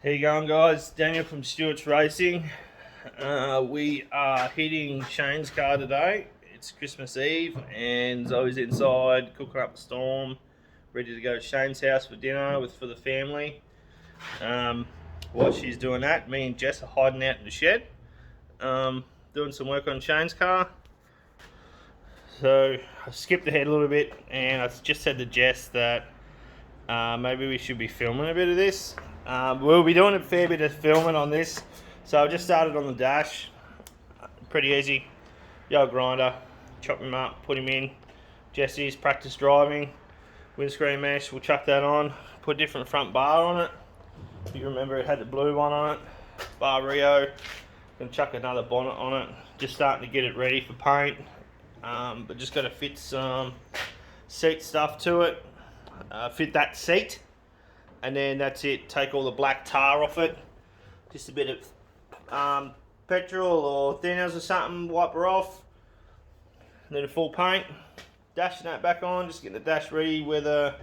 How you going, guys? Daniel from Stewart's Racing. We are hitting Shane's car today. It's Christmas Eve and Zoe's inside cooking up a storm, ready to go to Shane's house for dinner for the family. While she's doing that, me and Jess are hiding out in the shed, doing some work on Shane's car. So I skipped ahead a little bit and I just said to Jess that maybe we should be filming a bit of this. We'll be doing a fair bit of filming on this. So I just started on the dash. Pretty easy. Yo grinder, chop him up, put him in. Jesse's practice driving. Windscreen mesh, we'll chuck that on. Put a different front bar on it. If you remember, it had the blue one on it. Bar Rio. Gonna chuck another bonnet on it. Just starting to get it ready for paint. But just got to fit some seat stuff to it. Fit that seat, and then that's it. Take all the black tar off it, just a bit of petrol or thinners or something, wipe her off, and then a full paint, dashing that back on, just getting the dash ready whether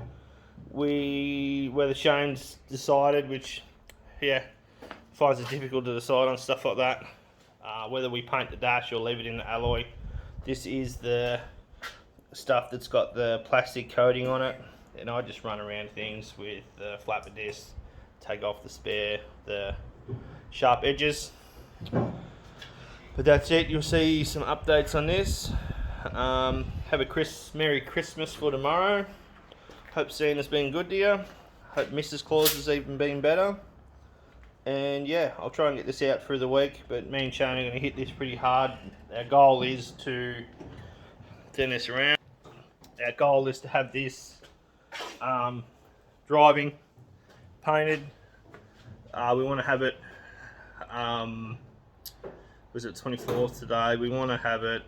Shane's decided, which finds it difficult to decide on stuff like that, whether we paint the dash or leave it in the alloy. This is the stuff that's got the plastic coating on it. And I just run around things with the flapper disc, take off the sharp edges. But that's it. You'll see some updates on this. Have a Merry Christmas for tomorrow. Hope Santa's been good to you. Hope Mrs. Claus has even been better. And yeah, I'll try and get this out through the week. But me and Shane are going to hit this pretty hard. Our goal is to turn this around. Our goal is to have this driving painted. We want to have it was it 24th today. We want to have it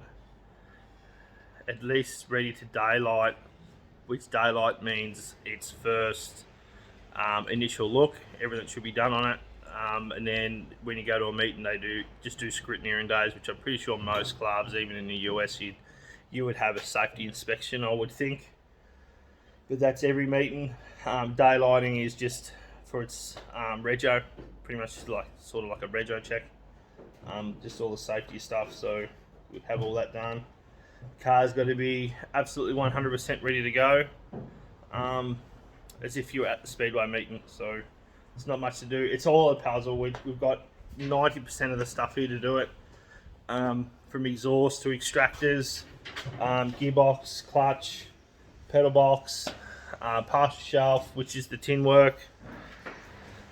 at least ready to daylight, which daylight means its first initial look. Everything should be done on it, and then when you go to a meeting, they do scrutineering days, which I'm pretty sure most clubs, even in the US, you would have a safety inspection, I would think. But that's every meeting. Daylighting is just for its rego, pretty much sort of like a rego check. Just all the safety stuff, so we have all that done. The car's got to be absolutely 100% ready to go, as if you were at the speedway meeting. So it's not much to do. It's all a puzzle. We've got 90% of the stuff here to do it, from exhaust to extractors, gearbox, clutch, pedal box, partial shelf, which is the tin work.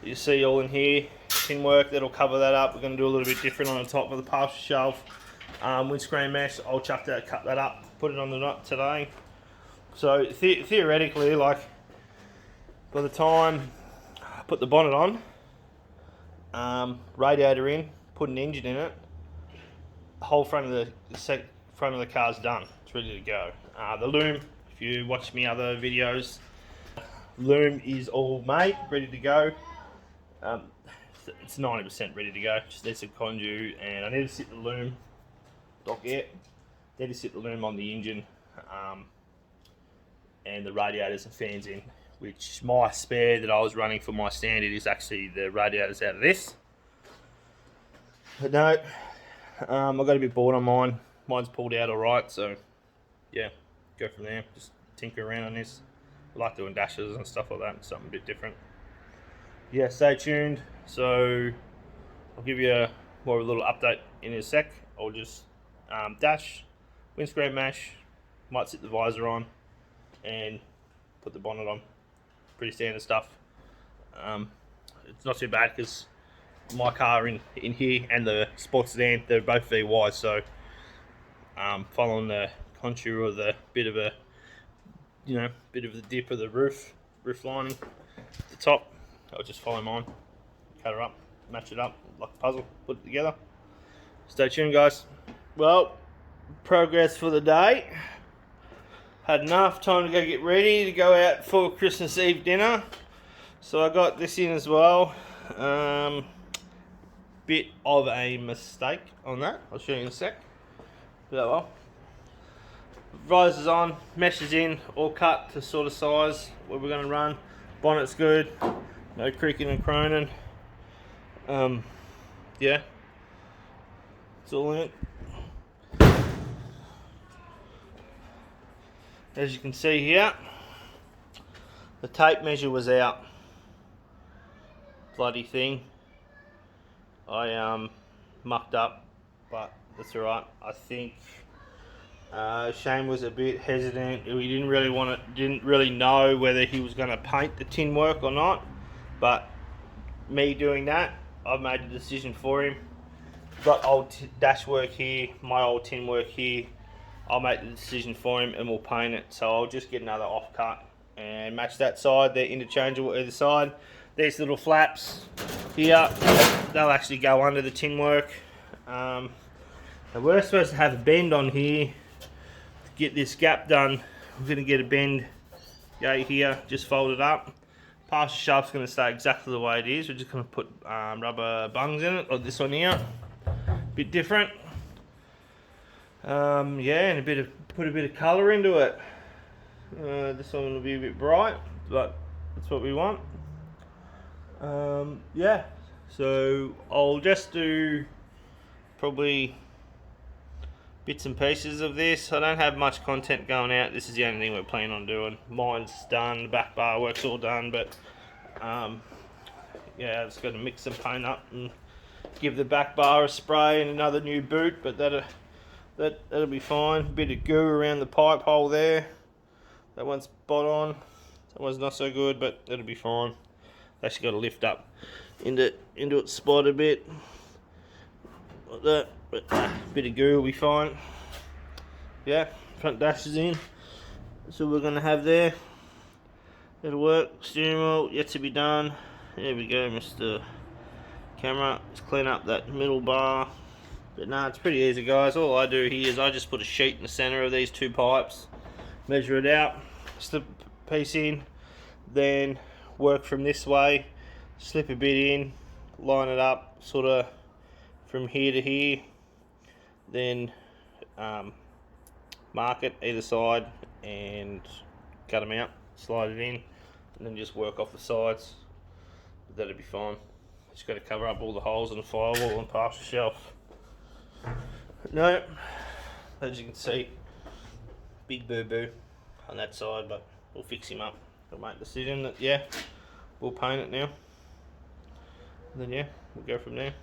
You see all in here, tin work, that'll cover that up. We're going to do a little bit different on the top of the partial shelf. Windscreen mesh, I'll cut that up, put it on the nut today. So theoretically, like, by the time I put the bonnet on, radiator in, put an engine in it, the whole front of the car's done. It's ready to go. The loom, if you watch me other videos, loom is all made, ready to go. It's 90% ready to go. Just need some conduit, and I need to sit the loom, need to sit the loom on the engine, and the radiators and fans in, which my spare that I was running for my standard is actually the radiators out of this. But no, I got a bit bored on mine. Mine's pulled out alright, so yeah, go from there. Just tinker around on this. I like doing dashes and stuff like that, something a bit different. Yeah, stay tuned. So I'll give you more of a little update in a sec. I'll just dash, windscreen mesh, might sit the visor on, and put the bonnet on. Pretty standard stuff. It's not too bad because my car in here and the sports sedan, they're both VY, so following the contour or the bit of the dip of the roof lining at the top, I'll just follow mine, cut her up, match it up like a puzzle, put it together. Stay tuned, guys. Well, progress for the day. Had enough time to go get ready to go out for Christmas Eve dinner, so I got this in as well. Bit of a mistake on that. I'll show you in a sec. Well, visor's on, mesh is in, all cut to sort of size where we're going to run. Bonnet's good, no creaking and croning. Yeah, it's all in it. As you can see here, the tape measure was out. Bloody thing. I mucked up, but that's alright. I think Shane was a bit hesitant. He didn't really know whether he was going to paint the tin work or not. But me doing that, I've made the decision for him. Got old dash work here, my old tin work here. I'll make the decision for him and we'll paint it. So I'll just get another offcut and match that side. They're interchangeable either side. These little flaps here, they'll actually go under the tin work. We're supposed to have a bend on here to get this gap done. We're going to get a bend here, just fold it up. Partial shaft's going to stay exactly the way it is. We're just going to put rubber bungs in it, like this one here. Bit different. Yeah, and put a bit of colour into it. This one will be a bit bright, but that's what we want. Yeah, so I'll just do probably bits and pieces of this. I don't have much content going out. This is the only thing we're planning on doing. Mine's done, the back bar work's all done, but yeah, I've just got to mix some paint up and give the back bar a spray and another new boot, but that'll be fine. A bit of goo around the pipe hole there. That one's spot on. That one's not so good, but that'll be fine. Actually got to lift up into its spot a bit, like that. But a bit of goo will be fine. Yeah, front dash is in. That's what we're gonna have there. It'll work. Steering wheel yet to be done. There we go, Mr. Camera. Let's clean up that middle bar. But nah, it's pretty easy, guys. All I do here is I just put a sheet in the center of these two pipes, measure it out, slip a piece in, then work from this way, slip a bit in, line it up sort of from here to here, then mark it either side and cut them out, slide it in, and then just work off the sides. But that'll be fine. Just got to cover up all the holes in the firewall and partial shelf. No, as you can see, big boo-boo on that side, but we'll fix him up. We'll make a decision that, yeah, we'll paint it now. And then, yeah, we'll go from there.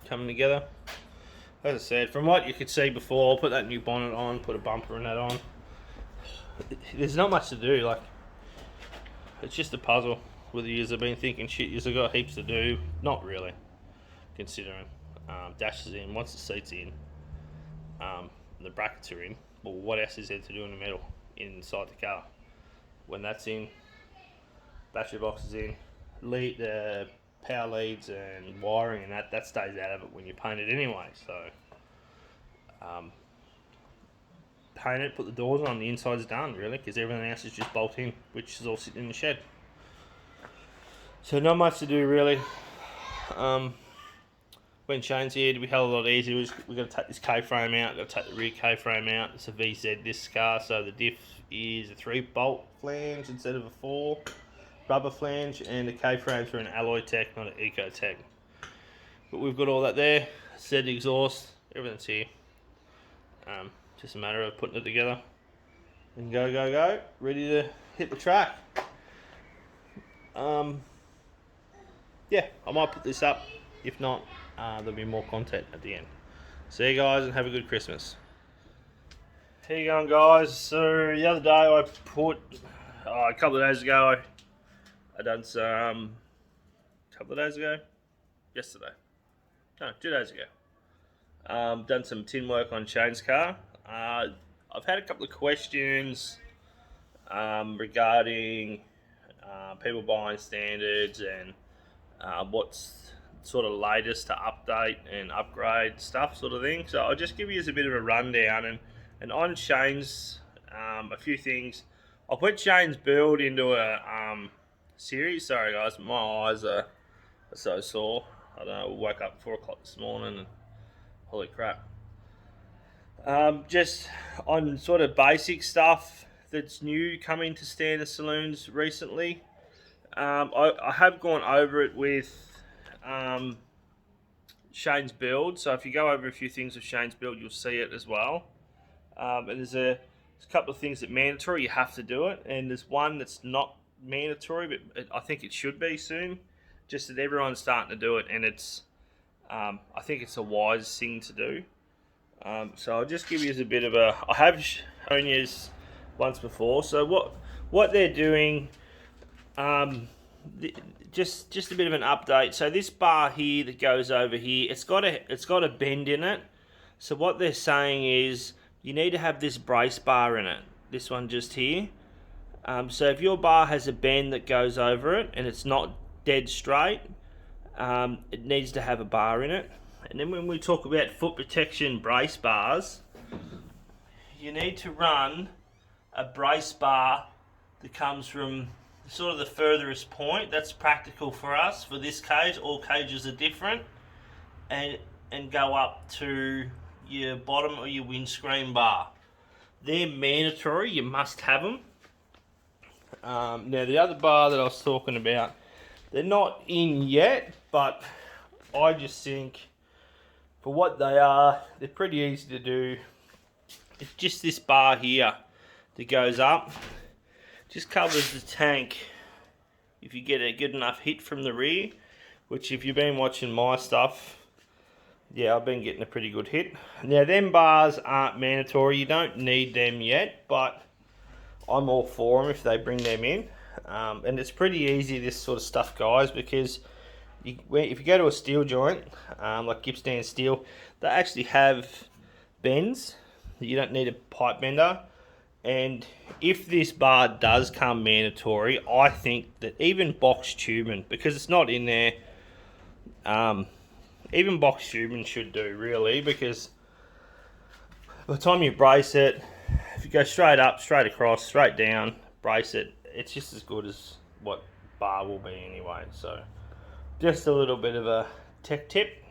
Coming together. As I said, from what you could see before, I'll put that new bonnet on, put a bumper and that on. There's not much to do, like, it's just a puzzle. With the years I've been thinking, shit, you've got heaps to do. Not really, considering. Dash is in, once the seat's in, the brackets are in, well, what else is there to do in the middle, inside the car? When that's in, battery box is in, the power leads and wiring and that stays out of it when you paint it anyway, so paint it, put the doors on, the inside's done really, because everything else is just bolt in, which is all sitting in the shed. So not much to do really. When Shane's here, it'll be a hell of a lot easier. We've got to take this K-frame out, got to take the rear K-frame out. It's a VZ this car, so the diff is a 3-bolt flange instead of a 4 rubber flange, and the K-frames are an Alloy Tech, not an Eco Tech. But we've got all that there. Set exhaust, everything's here. Just a matter of putting it together and go, ready to hit the track. Yeah, I might put this up. If not, there'll be more content at the end. See you guys and have a good Christmas. How you going, guys? So the other day I put, a couple of days ago, I done some, yesterday, no, 2 days ago, done some tin work on Shane's car. I've had a couple of questions regarding people buying standards and what's sort of latest to update and upgrade stuff sort of thing. So I'll just give you a bit of a rundown and on Shane's a few things. I'll put Shane's build into a series. Sorry guys, my eyes are so sore. I don't know, I woke up at 4 o'clock this morning and holy crap. Just on sort of basic stuff that's new coming to standard saloons recently. I have gone over it with Shane's build. So if you go over a few things of Shane's build, you'll see it as well. And there's a couple of things that mandatory, you have to do it, and there's one that's not mandatory, but I think it should be soon. Just that everyone's starting to do it, and it's I think it's a wise thing to do. So I'll just give you a bit of a. I have shown you once before. So what they're doing, just a bit of an update. So this bar here that goes over here, it's got a bend in it. So what they're saying is you need to have this brace bar in it. This one just here. So if your bar has a bend that goes over it and it's not dead straight, it needs to have a bar in it. And then when we talk about foot protection brace bars, you need to run a brace bar that comes from sort of the furthest point. That's practical for us. For this cage, all cages are different. And go up to your bottom or your windscreen bar. They're mandatory, you must have them. Now the other bar that I was talking about, they're not in yet, but I just think for what they are, they're pretty easy to do. It's just this bar here that goes up, just covers the tank if you get a good enough hit from the rear, which if you've been watching my stuff, yeah, I've been getting a pretty good hit. Now them bars aren't mandatory, you don't need them yet, but I'm all for them if they bring them in. And it's pretty easy, this sort of stuff, guys, because if you go to a steel joint, like Gippsland Steel, they actually have bends. You don't need a pipe bender. And if this bar does come mandatory, I think that even box tubing, because it's not in there, even box tubing should do, really, because by the time you brace it, if you go straight up, straight across, straight down, brace it, it's just as good as what bar will be anyway. So just a little bit of a tech tip.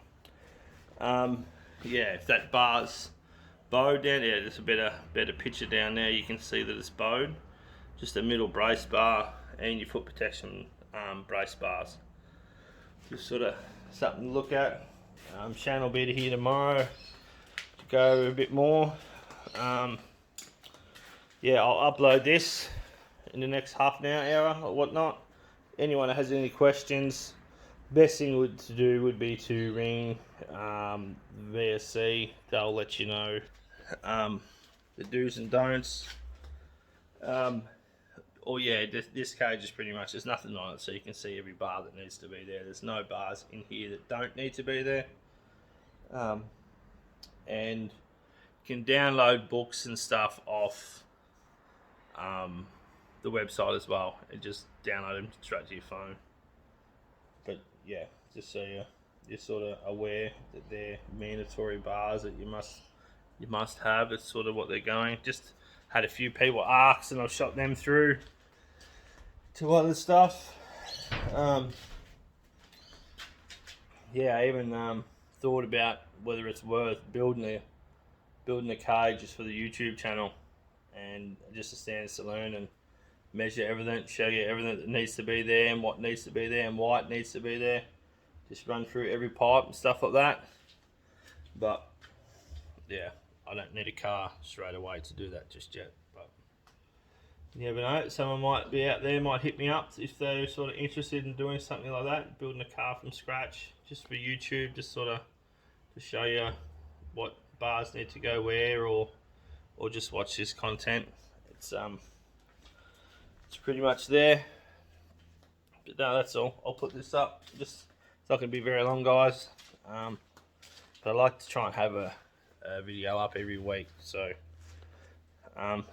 Yeah, if that bar's bowed down, yeah, there's a better picture down there. You can see that it's bowed. Just a middle brace bar and your foot protection brace bars. Just sort of something to look at. Shane will be here tomorrow to go over a bit more. Yeah, I'll upload this in the next half an hour or whatnot. Anyone that has any questions, best thing to do would be to ring VSC. They'll let you know the do's and don'ts. Or yeah, this cage is pretty much, there's nothing on it, so you can see every bar that needs to be there. There's no bars in here that don't need to be there. And you can download books and stuff off the website as well, and just download them straight to your phone. But yeah, just so you're sort of aware that they're mandatory bars that you must have. It's sort of what they're going. Just had a few people ask, and I've shot them through to other stuff. Yeah, I even thought about whether it's worth building a cage just for the YouTube channel, and just a standard saloon, and measure everything, show you everything that needs to be there, and what needs to be there, and why it needs to be there. Just run through every pipe and stuff like that. But yeah, I don't need a car straight away to do that just yet. But you never know, someone might be out there, might hit me up if they're sort of interested in doing something like that, building a car from scratch just for YouTube, just sort of to show you what bars need to go where, or just watch this content. It's pretty much there. But no, that's all. I'll put this up. Just it's not going to be very long, guys. But I like to try and have a video up every week, so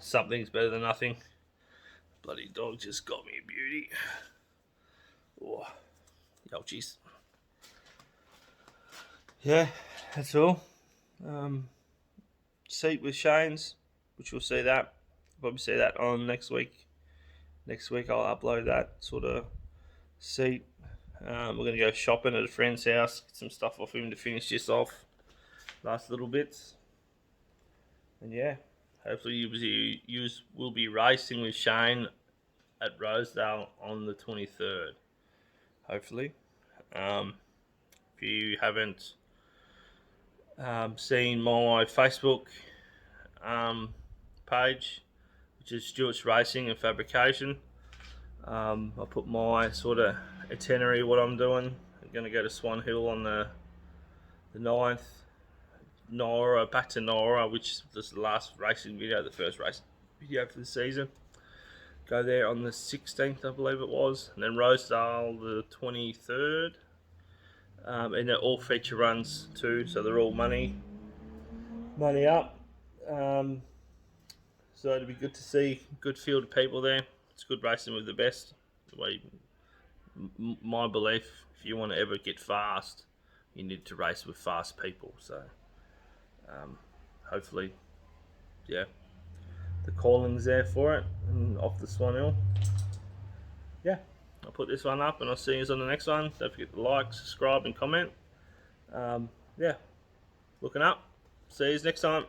something's better than nothing. Bloody dog just got me a beauty. Oh, ouchies. Yeah, that's all. Seat with Shane's, which we'll see that. Probably see that on next week. Next week I'll upload that sort of seat. We're going to go shopping at a friend's house, get some stuff off him to finish this off. Last little bits. And yeah, hopefully you will be racing with Shane at Rosedale on the 23rd. Hopefully. If you haven't seen my Facebook page, which is Stuart's Racing and Fabrication, I put my sort of itinerary, what I'm doing. I'm going to go to Swan Hill on the 9th, Nora, back to Nora, which was the last racing video, the first race video for the season. Go there on the 16th, I believe it was, and then Rosedale the 23rd. And they're all feature runs too, so they're all money up. So it'll be good to see good field of people there. It's good racing with the best. The way, my belief, if you want to ever get fast, you need to race with fast people. So hopefully, yeah, the calling's there for it, and off the Swan Hill. Yeah, I'll put this one up and I'll see you on the next one. Don't forget to like, subscribe and comment. Yeah, looking up. See you next time.